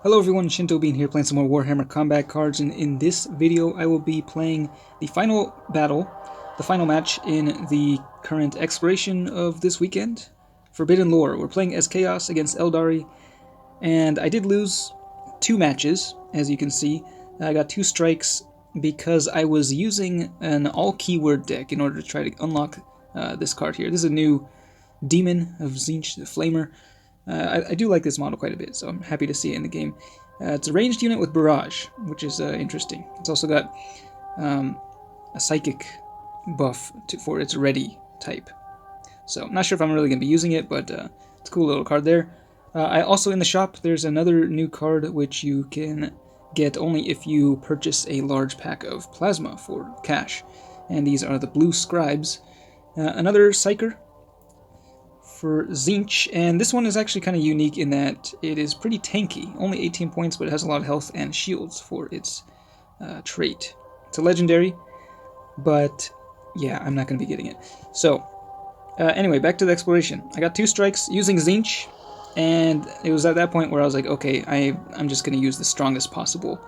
Hello everyone, Shinto Bean here playing some more Warhammer Combat cards, and in this video I will be playing the final battle, the final match in the current exploration of this weekend, Forbidden Lore. We're playing as Chaos against Eldari, and I did lose 2 matches, as you can see. I got 2 strikes because I was using an all-keyword deck in order to try to unlock this card here. This is a new Demon of Tzeentch, the Flamer. I do like this model quite a bit, so I'm happy to see it in the game. It's a ranged unit with Barrage, which is interesting. It's also got a Psychic buff for its Ready type. So I'm not sure if I'm really going to be using it, but it's a cool little card there. I also, in the shop, there's another new card which you can get only if you purchase a large pack of Plasma for cash. And these are the Blue Scribes. Another Psyker for Tzeentch, and this one is actually kind of unique in that it is pretty tanky. Only 18 points, but it has a lot of health and shields for its trait. It's a legendary, but yeah, I'm not going to be getting it. So, anyway, back to the exploration. I got 2 strikes using Tzeentch, and it was at that point where I was like, okay, I'm just going to use the strongest possible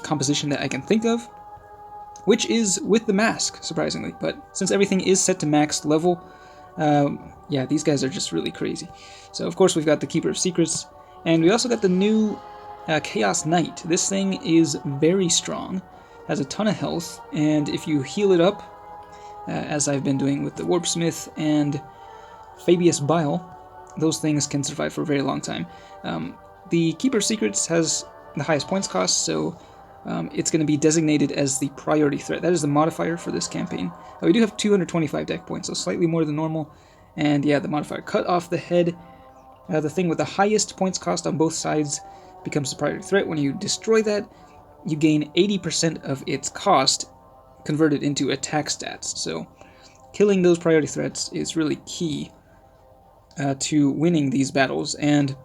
composition that I can think of, which is with the mask, surprisingly. But since everything is set to max level, yeah, these guys are just really crazy. So, of course, we've got the Keeper of Secrets, and we also got the new Chaos Knight. This thing is very strong, has a ton of health, and if you heal it up, as I've been doing with the Warpsmith and Fabius Bile, those things can survive for a very long time. The Keeper of Secrets has the highest points cost, so it's going to be designated as the priority threat. That is the modifier for this campaign. We do have 225 deck points, so slightly more than normal. And yeah, the modifier. Cut off the head. The thing with the highest points cost on both sides becomes the priority threat. When you destroy that, you gain 80% of its cost converted into attack stats. So killing those priority threats is really key to winning these battles. And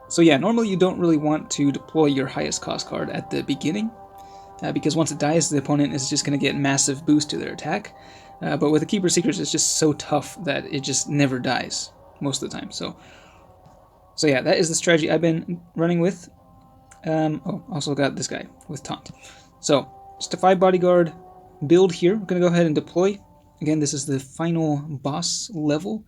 so yeah, normally you don't really want to deploy your highest cost card at the beginning, because once it dies, the opponent is just going to get massive boost to their attack. But with the Keeper Secrets, it's just so tough that it just never dies most of the time. So yeah, that is the strategy I've been running with. Also got this guy with Taunt. So just a 5 bodyguard build here. We're going to go ahead and deploy. Again, this is the final boss level.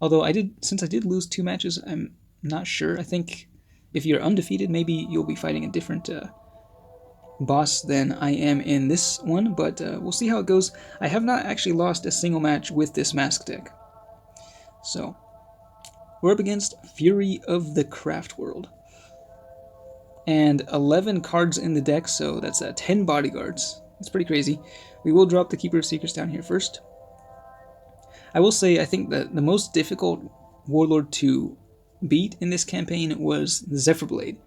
Although since I did lose 2 matches, I'm not sure. I think if you're undefeated, maybe you'll be fighting a different boss than I am in this one, but we'll see how it goes. I have not actually lost a single match with this mask deck. So, we're up against Fury of the Craft World. And 11 cards in the deck, so that's 10 bodyguards. It's pretty crazy. We will drop the Keeper of Secrets down here first. I will say, I think that the most difficult Warlord to beat in this campaign was the Zephyr Blade.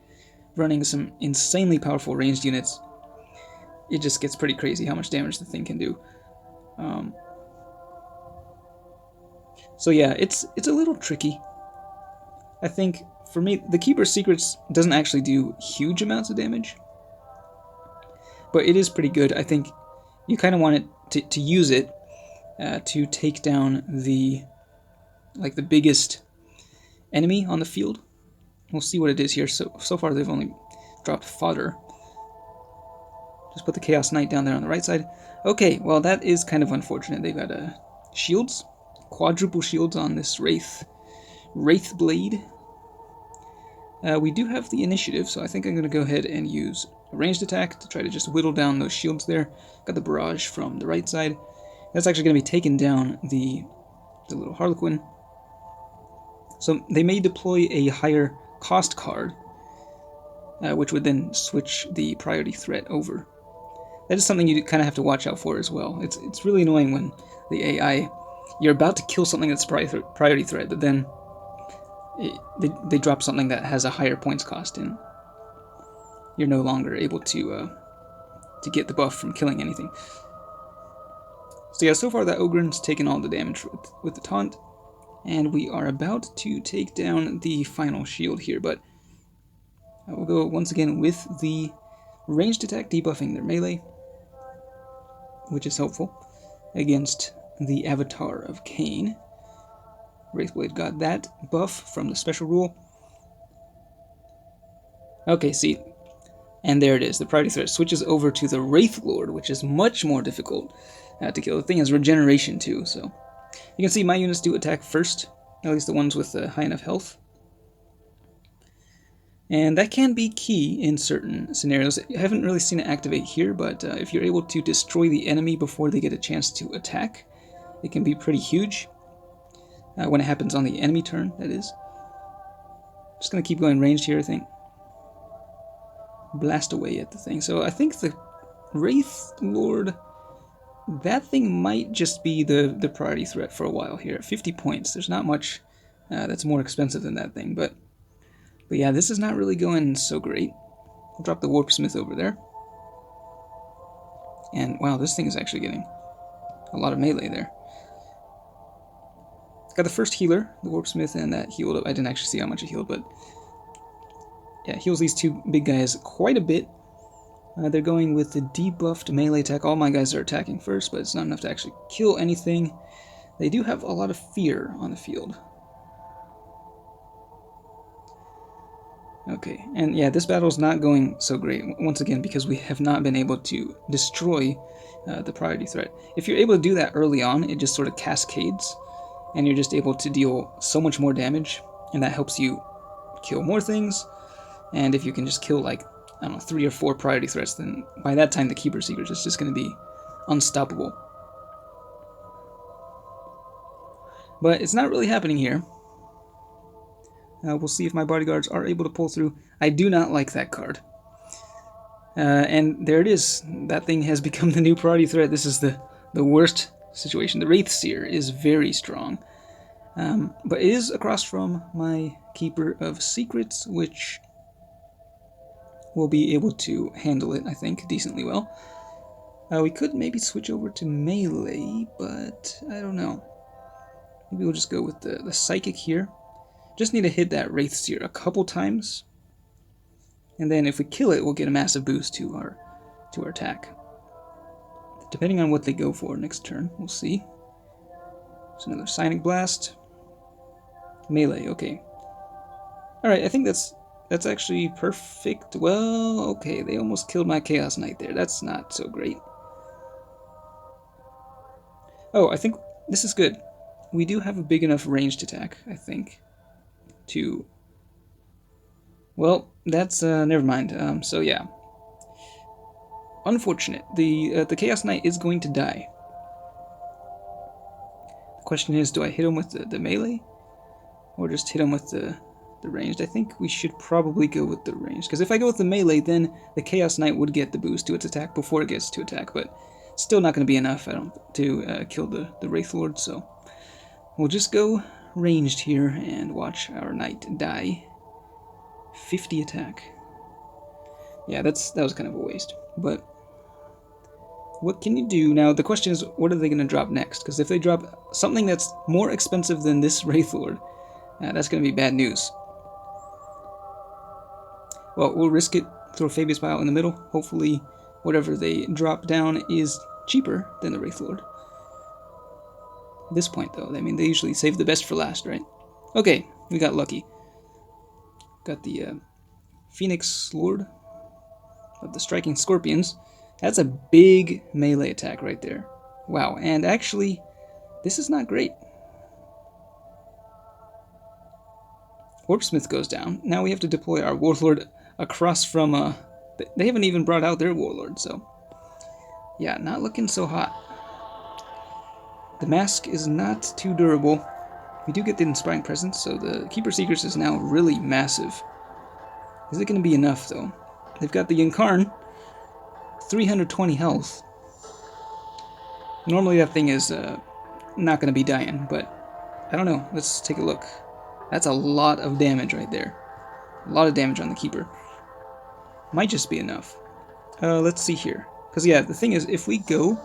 Running some insanely powerful ranged units, it just gets pretty crazy how much damage the thing can do. So yeah, it's a little tricky. I think, for me, the Keeper Secrets doesn't actually do huge amounts of damage, but it is pretty good. I think you kind of want it to use it to take down the biggest enemy on the field. We'll see what it is here. So far they've only dropped fodder. Just put the Chaos Knight down there on the right side. Okay, well that is kind of unfortunate. They've got shields, quadruple shields on this Wraith Blade. We do have the initiative, so I think I'm going to go ahead and use a ranged attack to try to just whittle down those shields there. Got the barrage from the right side. That's actually going to be taking down the little Harlequin. So they may deploy a higher cost card, which would then switch the priority threat over. That is something you kind of have to watch out for as well. It's really annoying when the AI, you're about to kill something that's priority threat, but then they drop something that has a higher points cost, and you're no longer able to get the buff from killing anything. So yeah, so far that Ogryn's taken all the damage with the taunt. And we are about to take down the final shield here, but I will go once again with the ranged attack, debuffing their melee, which is helpful against the Avatar of Cain. Wraithblade got that buff from the special rule. Okay, see, and there it is. The priority threat switches over to the Wraith Lord, which is much more difficult to kill. The thing has regeneration too, so you can see my units do attack first, at least the ones with high enough health. And that can be key in certain scenarios. I haven't really seen it activate here, but if you're able to destroy the enemy before they get a chance to attack, it can be pretty huge. When it happens on the enemy turn, that is. Just going to keep going ranged here, I think. Blast away at the thing. So I think the Wraith Lord, that thing might just be the priority threat for a while here. 50 points. There's not much that's more expensive than that thing, but yeah, this is not really going so great. I'll drop the Warpsmith over there. And wow, this thing is actually getting a lot of melee there. Got the first healer, the Warpsmith, and that healed up. I didn't actually see how much it healed, but yeah, heals these two big guys quite a bit. They're going with the debuffed melee attack. All my guys are attacking first, but it's not enough to actually kill anything. They do have a lot of fear on the field. Okay, and yeah, this battle's not going so great, once again, because we have not been able to destroy the priority threat. If you're able to do that early on, it just sort of cascades, and you're just able to deal so much more damage, and that helps you kill more things. And if you can just kill, like, I don't know, 3 or 4 priority threats, then by that time the Keeper Seekers is just going to be unstoppable. But it's not really happening here. We'll see if my bodyguards are able to pull through. I do not like that card. And there it is. That thing has become the new priority threat. This is the worst situation. The Wraith Seer is very strong. But it is across from my Keeper of Secrets, which will be able to handle it, I think, decently well. We could maybe switch over to melee, but I don't know. Maybe we'll just go with the Psychic here. Just need to hit that Wraith Seer a couple times, and then if we kill it, we'll get a massive boost to our attack. Depending on what they go for next turn, we'll see. There's another Psionic Blast. Melee, okay. Alright, I think that's actually perfect. Well, okay, they almost killed my Chaos Knight there. That's not so great. Oh, I think this is good. We do have a big enough ranged attack, I think, to... Well, that's, never mind. So yeah. Unfortunate. The Chaos Knight is going to die. The question is, do I hit him with the melee? Or just hit him with the ranged? I think we should probably go with the ranged, because if I go with the melee, then the Chaos Knight would get the boost to its attack before it gets to attack, but still not going to be enough, to kill the Wraith Lord, so we'll just go ranged here and watch our knight die. 50 attack. Yeah, that was kind of a waste, but what can you do? Now, the question is, what are they going to drop next? Because if they drop something that's more expensive than this Wraith Lord, that's going to be bad news. Well, we'll risk it, throw Fabius Pile in the middle. Hopefully, whatever they drop down is cheaper than the Wraith Lord. At this point, though, I mean, they usually save the best for last, right? Okay, we got lucky. Got the Phoenix Lord of the Striking Scorpions. That's a big melee attack right there. Wow, and actually, this is not great. Warpsmith goes down. Now we have to deploy our Warlord across from... They haven't even brought out their Warlord, so... Yeah, not looking so hot. The mask is not too durable. We do get the Inspiring Presence, so the Keeper Seekers is now really massive. Is it going to be enough, though? They've got the Incarn, 320 health. Normally that thing is not going to be dying, but I don't know. Let's take a look. That's a lot of damage right there. A lot of damage on the Keeper. Might just be enough. Let's see here. Because, yeah, the thing is, if we go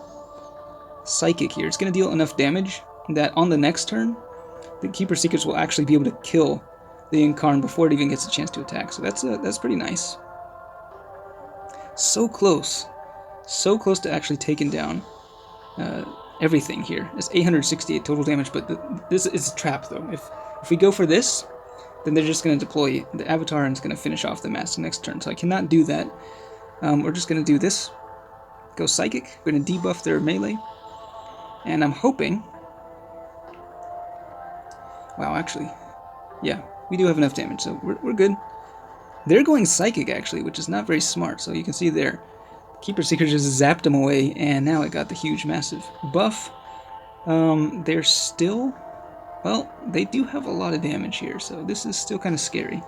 Psychic here, it's going to deal enough damage that on the next turn, the Keeper Seekers will actually be able to kill the Incarn before it even gets a chance to attack. So that's pretty nice. So close. So close to actually taking down everything here. It's 868 total damage, but this is a trap, though. If we go for this, then they're just going to deploy the avatar and it's going to finish off the mask next turn. So I cannot do that. We're just going to do this. Go Psychic. We're going to debuff their melee. And I'm hoping... Wow, actually, yeah, we do have enough damage, so we're good. They're going Psychic, actually, which is not very smart, so you can see there. Keeper Seeker just zapped them away, and now it got the huge, massive buff. They're still... Well, they do have a lot of damage here, so this is still kind of scary.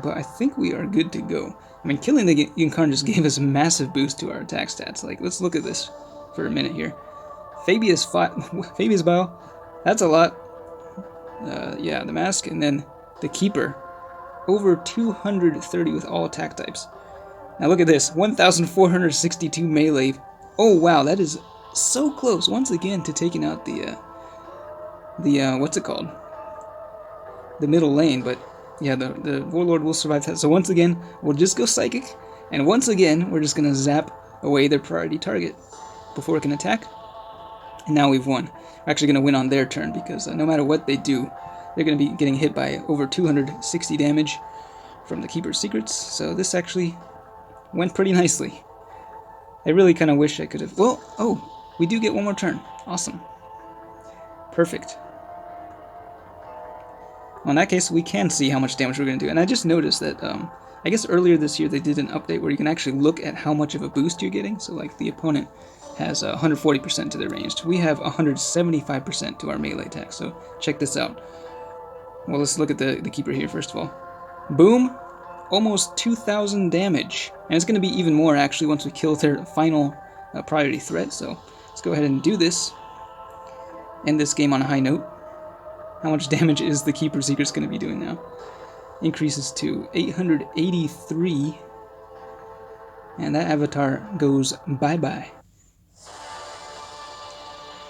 But I think we are good to go. I mean, killing the Yunkarn just gave us a massive boost to our attack stats. Like, let's look at this for a minute here. Fabius Bile, that's a lot. Yeah, the mask, and then the Keeper. Over 230 with all attack types. Now look at this, 1,462 melee. Oh wow, that is so close once again to taking out the what's it called? The middle lane, but yeah, the Warlord will survive that. So once again, we'll just go Psychic, and once again, we're just gonna zap away their priority target before it can attack. And now we've won. We're actually gonna win on their turn because no matter what they do, they're gonna be getting hit by over 260 damage from the Keeper's Secrets. So this actually went pretty nicely. I really kind of wish I could have... Well, oh, we do get one more turn. Awesome. Perfect. Well, in that case, we can see how much damage we're going to do. And I just noticed that, I guess earlier this year they did an update where you can actually look at how much of a boost you're getting. So, like, the opponent has 140% to their ranged. We have 175% to our melee attack. So, check this out. Well, let's look at the Keeper here, first of all. Boom! Almost 2,000 damage. And it's going to be even more, actually, once we kill their final priority threat. So, let's go ahead and do this. End this game on a high note. How much damage is the Keeper Seeker's going to be doing now? Increases to 883. And that avatar goes bye-bye.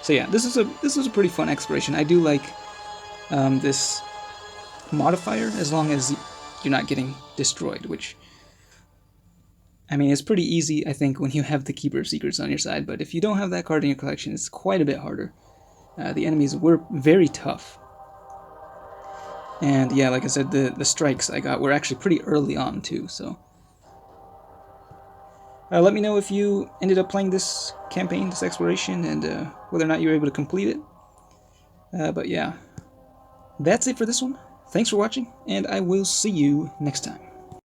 So yeah, this is a pretty fun exploration. I do like this modifier, as long as you're not getting destroyed, which, I mean, it's pretty easy, I think, when you have the Keeper Secrets on your side, but if you don't have that card in your collection, it's quite a bit harder. The enemies were very tough. And yeah, like I said, the strikes I got were actually pretty early on too, so... let me know if you ended up playing this campaign, this exploration, and whether or not you were able to complete it. But yeah, that's it for this one. Thanks for watching, and I will see you next time.